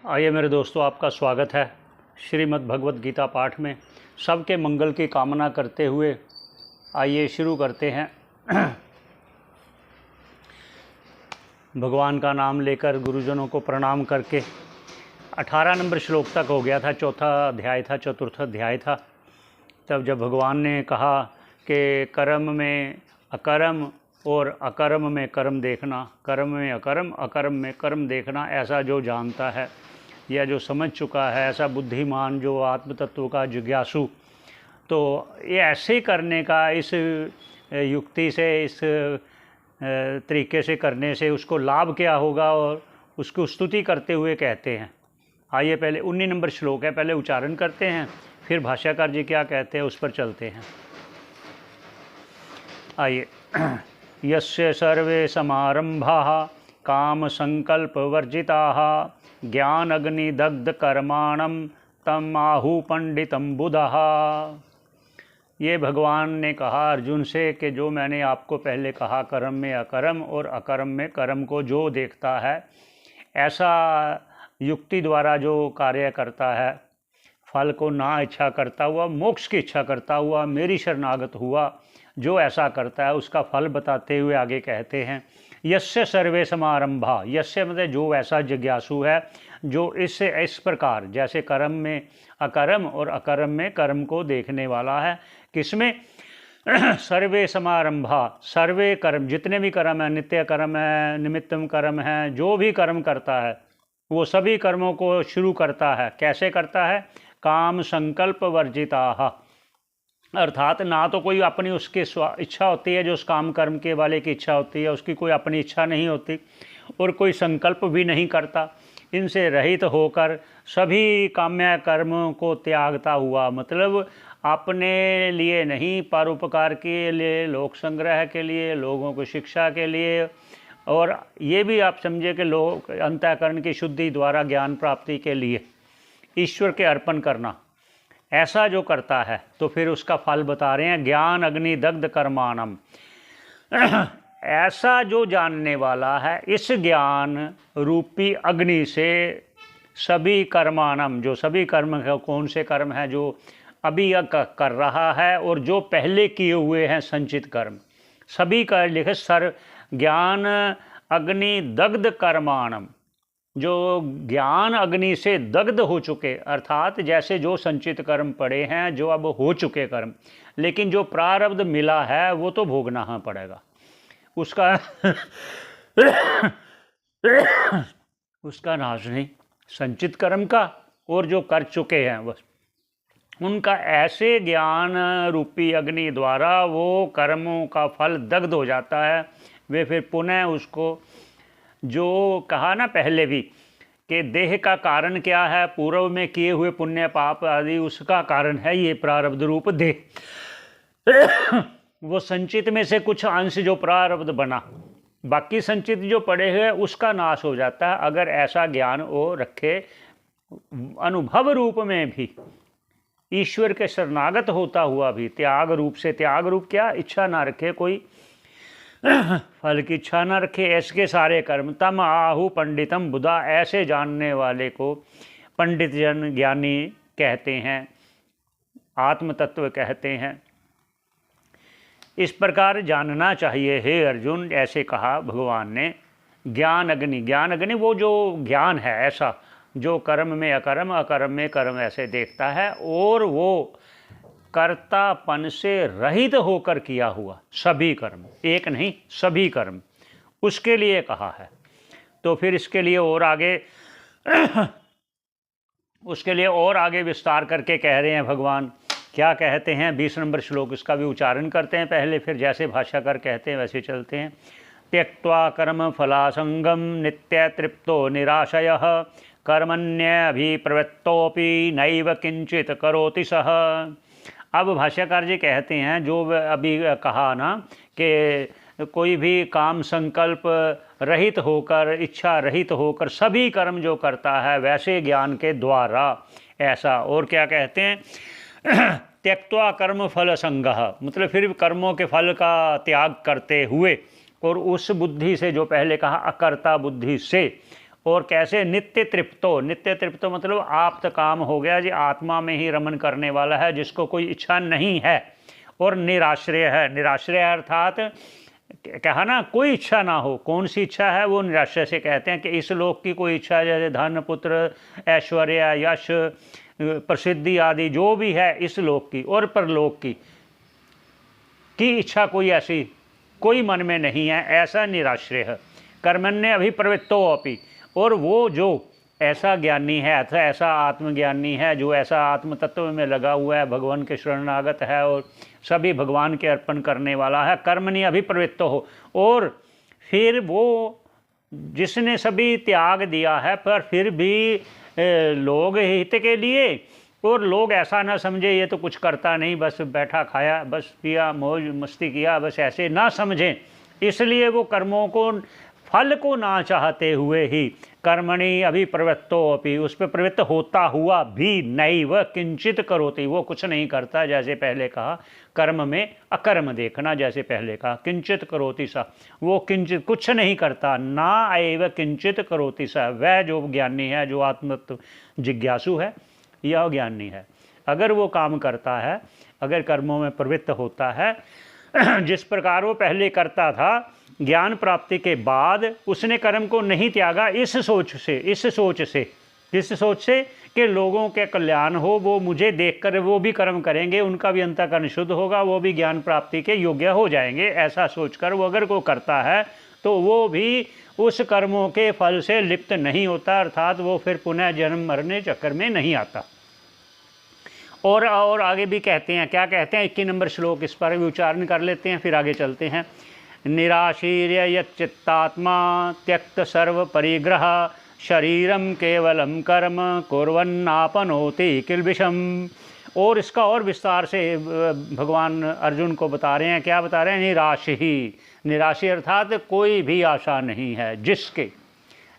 आइए मेरे दोस्तों, आपका स्वागत है श्रीमद् भगवत गीता पाठ में। सबके मंगल की कामना करते हुए आइए शुरू करते हैं। भगवान का नाम लेकर गुरुजनों को प्रणाम करके 18 नंबर श्लोक तक हो गया था। चौथा अध्याय था, चतुर्थ अध्याय था। तब जब भगवान ने कहा कि कर्म में अकर्म और अकर्म में कर्म देखना, कर्म में अकर्म, अकर्म में कर्म देखना, ऐसा जो जानता है या जो समझ चुका है, ऐसा बुद्धिमान जो आत्म तत्व का जिज्ञासु, तो ये ऐसे करने का, इस युक्ति से, इस तरीके से करने से उसको लाभ क्या होगा, और उसकी स्तुति करते हुए कहते हैं। आइए पहले 19 नंबर श्लोक है, पहले उच्चारण करते हैं, फिर भाष्यकार जी क्या कहते हैं उस पर चलते हैं। आइए। यस्य सर्वे समारंभाः काम संकल्प वर्जिताः ज्ञान अग्नि दग्ध कर्माणम तम आहु पंडितम बुधः। ये भगवान ने कहा अर्जुन से कि जो मैंने आपको पहले कहा, कर्म में अकर्म और अकर्म में कर्म को जो देखता है, ऐसा युक्ति द्वारा जो कार्य करता है, फल को ना इच्छा करता हुआ, मोक्ष की इच्छा करता हुआ, मेरी शरणागत हुआ, जो ऐसा करता है उसका फल बताते हुए आगे कहते हैं, यस्य सर्वे समारंभा। यस्य मतलब जो ऐसा जिज्ञासु है, जो इस प्रकार जैसे कर्म में अकर्म और अकर्म में कर्म को देखने वाला है। किसमें? सर्वे समारंभा, सर्वे कर्म, जितने भी कर्म है, नित्य कर्म है, निमित्तम कर्म है, जो भी कर्म करता है वो सभी कर्मों को शुरू करता है। कैसे करता है? काम संकल्प वर्जिताः, अर्थात ना तो कोई अपनी उसकी इच्छा होती है, जो उस काम कर्म के वाले की इच्छा होती है, उसकी कोई अपनी इच्छा नहीं होती, और कोई संकल्प भी नहीं करता। इनसे रहित होकर सभी काम्य कर्मों को त्यागता हुआ, मतलब अपने लिए नहीं, परोपकार के लिए, लोक संग्रह के लिए, लोगों को शिक्षा के लिए, और ये भी आप समझे कि लोग अंतःकरण की शुद्धि द्वारा ज्ञान प्राप्ति के लिए ईश्वर के अर्पण करना, ऐसा जो करता है तो फिर उसका फल बता रहे हैं, ज्ञान अग्नि दग्ध कर्माणम। ऐसा जो जानने वाला है, इस ज्ञान रूपी अग्नि से सभी कर्माणम, जो सभी कर्म है, कौन से कर्म हैं जो अभी कर रहा है और जो पहले किए हुए हैं संचित कर्म, सभी का लिखे सर ज्ञान अग्नि दग्ध कर्माणम, जो ज्ञान अग्नि से दग्ध हो चुके, अर्थात जैसे जो संचित कर्म पड़े हैं, जो अब हो चुके कर्म, लेकिन जो प्रारब्ध मिला है वो तो भोगना ही पड़ेगा उसका। उसका नाश नहीं, संचित कर्म का, और जो कर चुके हैं बस उनका ऐसे ज्ञान रूपी अग्नि द्वारा वो कर्मों का फल दग्ध हो जाता है। वे फिर पुनः उसको, जो कहा ना पहले भी कि देह का कारण क्या है, पूर्व में किए हुए पुण्य पाप आदि, उसका कारण है ये प्रारब्ध रूप देह। वो संचित में से कुछ अंश जो प्रारब्ध बना, बाकी संचित जो पड़े हुए उसका नाश हो जाता है अगर ऐसा ज्ञान वो रखे, अनुभव रूप में भी ईश्वर के शरणागत होता हुआ भी, त्याग रूप से, त्याग रूप क्या, इच्छा ना रखे, कोई फल की इच्छा न रखे, ऐसे सारे कर्म। तम आहु पंडितम बुधा, ऐसे जानने वाले को पंडित जन, ज्ञानी कहते हैं, आत्म तत्व कहते हैं। इस प्रकार जानना चाहिए हे अर्जुन, ऐसे कहा भगवान ने। ज्ञान अग्नि, ज्ञान अग्नि वो जो ज्ञान है ऐसा जो कर्म में अकर्म, अकर्म में कर्म ऐसे देखता है, और वो कर्तापन से रहित होकर किया हुआ सभी कर्म, एक नहीं सभी कर्म, उसके लिए कहा है। तो फिर इसके लिए और आगे उसके लिए और आगे विस्तार करके कह रहे हैं भगवान। क्या कहते हैं? 20 नंबर श्लोक, इसका भी उच्चारण करते हैं पहले, फिर जैसे भाष्यकार कहते हैं वैसे चलते हैं। त्यक्त्वा कर्म फलासंगम नित्य तृप्तो निराशयः कर्मण्यभिप्रवृत्तोऽपि नैव किंचित करोति सः। अब भाष्यकार जी कहते हैं, जो अभी कहा ना कि कोई भी काम संकल्प रहित होकर, इच्छा रहित होकर सभी कर्म जो करता है, वैसे ज्ञान के द्वारा ऐसा। और क्या कहते हैं? त्यक्त्वा कर्म फल संगः, मतलब फिर कर्मों के फल का त्याग करते हुए, और उस बुद्धि से, जो पहले कहा अकर्ता बुद्धि से, और कैसे नित्य तृप्तो, नित्य तृप्तो मतलब आप्त काम हो गया जी, आत्मा में ही रमन करने वाला है, जिसको कोई इच्छा नहीं है। और निराश्रय है, निराश्रय अर्थात कहा ना कोई इच्छा ना हो, कौन सी इच्छा है वो निराश्रय से कहते हैं कि इस लोक की कोई इच्छा, जैसे धन पुत्र ऐश्वर्य यश प्रसिद्धि आदि जो भी है इस लोक की और परलोक की इच्छा कोई ऐसी कोई मन में नहीं है, ऐसा निराश्रय है। कर्मण्य अभिप्रवृत्तो अपि, और वो जो ऐसा ज्ञानी है अथवा ऐसा आत्मज्ञानी है जो ऐसा आत्म तत्व में लगा हुआ है, भगवान के शरणागत है और सभी भगवान के अर्पण करने वाला है, कर्मणि अभिप्रवृत्तो हो, और फिर वो जिसने सभी त्याग दिया है पर फिर भी लोग हित के लिए, और लोग ऐसा ना समझे ये तो कुछ करता नहीं, बस बैठा खाया बस पिया मौज मस्ती किया, बस ऐसे ना समझें, इसलिए वो कर्मों को फल को ना चाहते हुए ही कर्मणि अभिप्रवृत्तो अपि, उस पर प्रवृत्त होता हुआ भी नैव किंचित करोति, वो कुछ नहीं करता। जैसे पहले कहा कर्म में अकर्म देखना, जैसे पहले कहा किंचित करोति सा, वो किंचित कुछ नहीं करता, ना एव किंचित करोति सा, वह जो ज्ञानी है जो आत्मतत्व जिज्ञासु है यह ज्ञानी है। अगर वो काम करता है, अगर कर्मों में प्रवृत्त होता है जिस प्रकार वो पहले करता था, ज्ञान प्राप्ति के बाद उसने कर्म को नहीं त्यागा इस सोच से किस सोच से कि लोगों के कल्याण हो, वो मुझे देखकर वो भी कर्म करेंगे, उनका भी अंतःकरण शुद्ध होगा, वो भी ज्ञान प्राप्ति के योग्य हो जाएंगे, ऐसा सोचकर वो अगर को करता है तो वो भी उस कर्मों के फल से लिप्त नहीं होता, अर्थात वो फिर पुनः जन्म मरने चक्कर में नहीं आता। और आगे भी कहते हैं, क्या कहते हैं 21 नंबर श्लोक, इस पर भी उच्चारण कर लेते हैं फिर आगे चलते हैं। निराशीर्य यच्चित्तात्मा त्यक्त सर्व परिग्रह शरीरम केवलम कर्म कुर्वन्नापनोति किल्बिषम। और इसका और विस्तार से भगवान अर्जुन को बता रहे हैं, क्या बता रहे हैं, निराशी अर्थात कोई भी आशा नहीं है जिसके,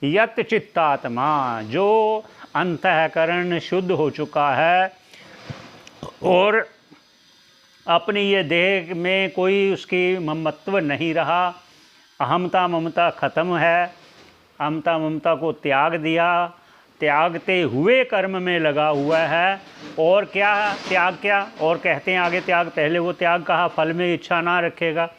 यत चित्तात्मा जो अंतःकरण शुद्ध हो चुका है और अपनी ये देह में कोई उसकी ममत्व नहीं रहा, अहमता ममता ख़त्म है, अहमता ममता को त्याग दिया, त्यागते हुए कर्म में लगा हुआ है। और क्या त्याग, क्या और कहते हैं आगे त्याग, पहले वो त्याग कहा फल में इच्छा ना रखेगा,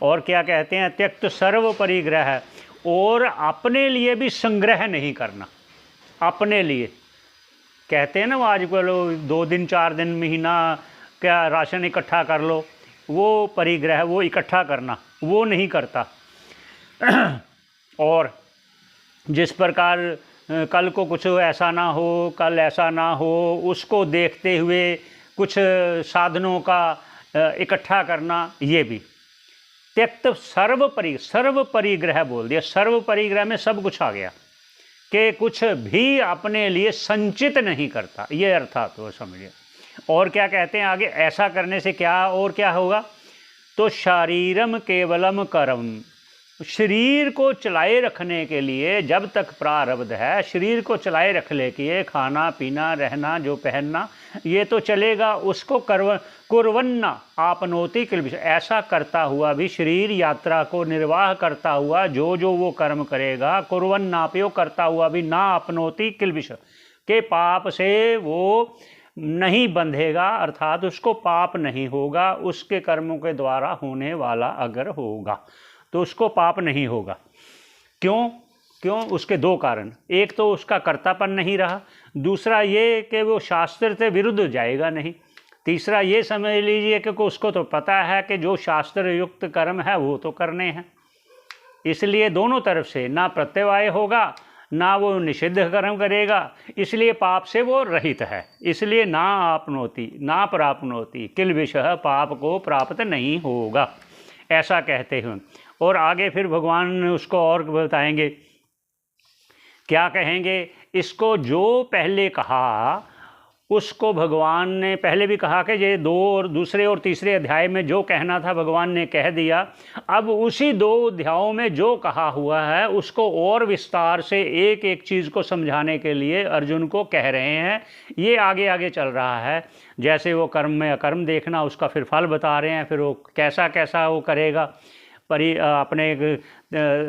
और क्या कहते हैं त्यक्त सर्व परिग्रह है, और अपने लिए भी संग्रह नहीं करना। अपने लिए कहते हैं ना वो आजकल 2 दिन 4 दिन महीना क्या राशन इकट्ठा कर लो, वो परिग्रह, वो इकट्ठा करना वो नहीं करता। और जिस प्रकार कल को कुछ ऐसा ना हो, कल ऐसा ना हो, उसको देखते हुए कुछ साधनों का इकट्ठा करना, ये भी त्यक्त सर्व परिग्रह बोल दिया। सर्व परिग्रह में सब कुछ आ गया कि कुछ भी अपने लिए संचित नहीं करता, ये अर्थात वो समझिए। और क्या कहते हैं आगे, ऐसा करने से क्या और क्या होगा, तो शारीरम केवलम कर्म, शरीर को चलाए रखने के लिए जब तक प्रारब्ध है, शरीर को चलाए रखने के लिए खाना पीना रहना जो पहनना ये तो चलेगा, उसको कुर्वन्ना आपनोति किल्बिष, ऐसा करता हुआ भी शरीर यात्रा को निर्वाह करता हुआ जो वो कर्म करेगा, कुर्वन्नाप्यो करता हुआ भी ना आपनोति किल्बिष, के पाप से वो नहीं बंधेगा, अर्थात उसको पाप नहीं होगा, उसके कर्मों के द्वारा होने वाला अगर होगा तो उसको पाप नहीं होगा। क्यों उसके 2 कारण, एक तो उसका कर्तापन नहीं रहा, दूसरा ये कि वो शास्त्र से विरुद्ध जाएगा नहीं, तीसरा ये समझ लीजिए कि उसको तो पता है कि जो शास्त्र युक्त कर्म है वो तो करने हैं, इसलिए दोनों तरफ से ना प्रत्यवाय होगा ना वो निषिद्ध कर्म करेगा, इसलिए पाप से वो रहित है, इसलिए ना आपनोति ना प्राप्नोति किल्बिषः, पाप को प्राप्त नहीं होगा, ऐसा कहते हैं। और आगे फिर भगवान उसको और बताएंगे, क्या कहेंगे, इसको जो पहले कहा उसको भगवान ने पहले भी कहा कि ये 2 और दूसरे और तीसरे अध्याय में जो कहना था भगवान ने कह दिया, अब उसी 2 अध्यायों में जो कहा हुआ है उसको और विस्तार से एक एक चीज़ को समझाने के लिए अर्जुन को कह रहे हैं। ये आगे आगे चल रहा है, जैसे वो कर्म में अकर्म देखना उसका फिर फल बता रहे हैं, फिर वो कैसा कैसा वो करेगा, अपने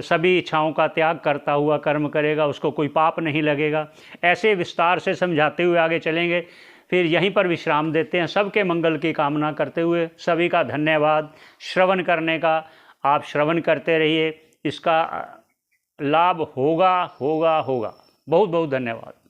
सभी इच्छाओं का त्याग करता हुआ कर्म करेगा, उसको कोई पाप नहीं लगेगा। ऐसे विस्तार से समझाते हुए आगे चलेंगे। फिर यहीं पर विश्राम देते हैं, सबके मंगल की कामना करते हुए। सभी का धन्यवाद श्रवण करने का। आप श्रवण करते रहिए, इसका लाभ होगा होगा होगा। बहुत बहुत धन्यवाद।